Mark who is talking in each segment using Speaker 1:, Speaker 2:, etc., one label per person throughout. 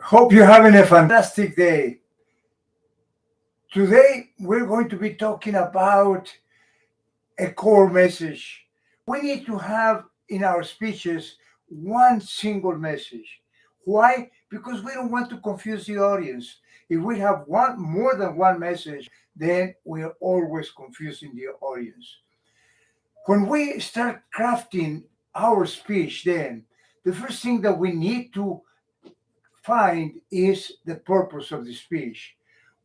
Speaker 1: Hope you're having a fantastic day. Today, we're going to be talking about a core message. We need to have in our speeches one single message. Why? Because we don't want to confuse the audience. If we have one more than one message, then we're always confusing the audience. When we start crafting our speech, then the first thing that we need to find is the purpose of the speech.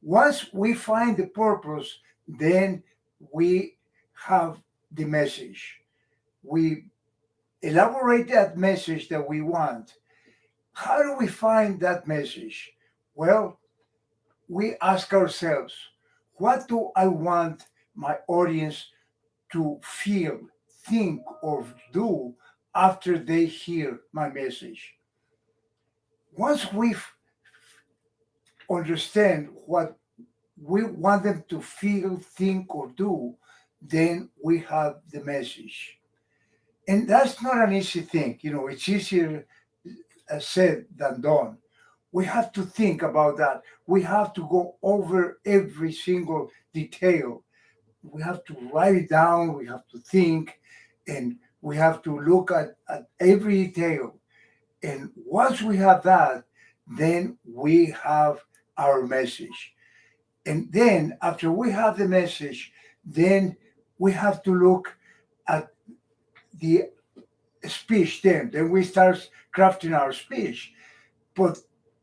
Speaker 1: Once we find the purpose, then we have the message. We elaborate that message that we want. How do we find that message? Well, we ask ourselves, what do I want my audience to feel, think, or do after they hear my message? Once we understand what we want them to feel, think, or do, then we have the message. And that's not an easy thing. It's easier said than done. We have to think about that. We have to go over every single detail. We have to write it down. We have to think, and we have to look at every detail. And once we have that, then we have our message. And then after we have the message, then we have to look at the speech. Then we start crafting our speech. But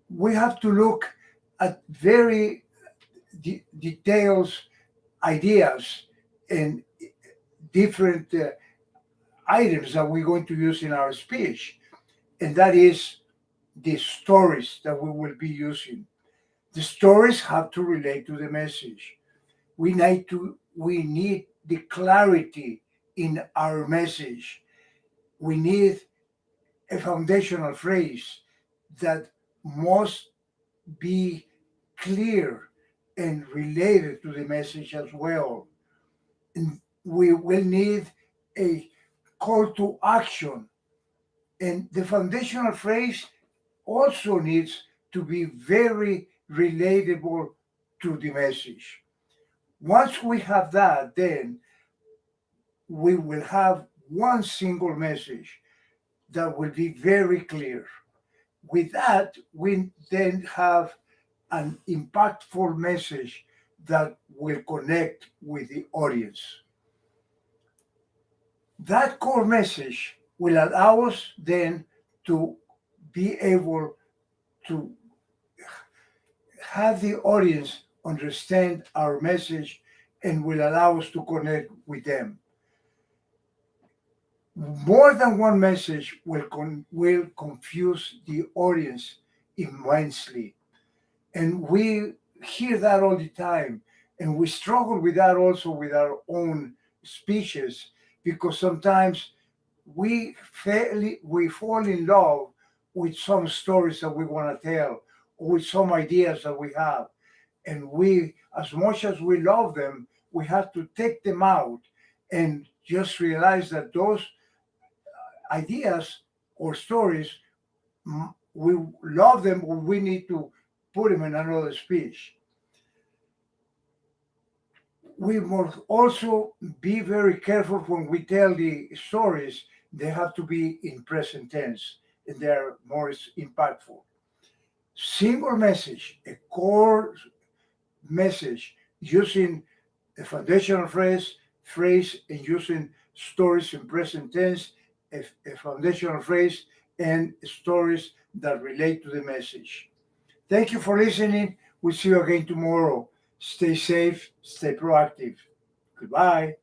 Speaker 1: we have to look at very details, ideas, and different items that we're going to use in our speech. And that is the stories that we will be using. The stories have to relate to the message. We need the clarity in our message. We need a foundational phrase that must be clear and related to the message as well. And we will need a call to action. And the foundational phrase also needs to be very relatable to the message. Once we have that, then we will have one single message that will be very clear. With that, we then have an impactful message that will connect with the audience. That core message will allow us then to be able to have the audience understand our message and will allow us to connect with them. More than one message will confuse the audience immensely. And we hear that all the time. And we struggle with that also with our own speeches, because sometimes we fall in love with some stories that we want to tell, or with some ideas that we have. And we, as much as we love them, we have to take them out and just realize that those ideas or stories, we love them, or we need to put them in another speech. We must also be very careful when we tell the stories. They have to be in present tense, and they're more impactful. Single message, a core message, using a foundational phrase, and using stories in present tense, a foundational phrase, and stories that relate to the message. Thank you for listening. We'll see you again tomorrow. Stay safe, stay proactive. Goodbye.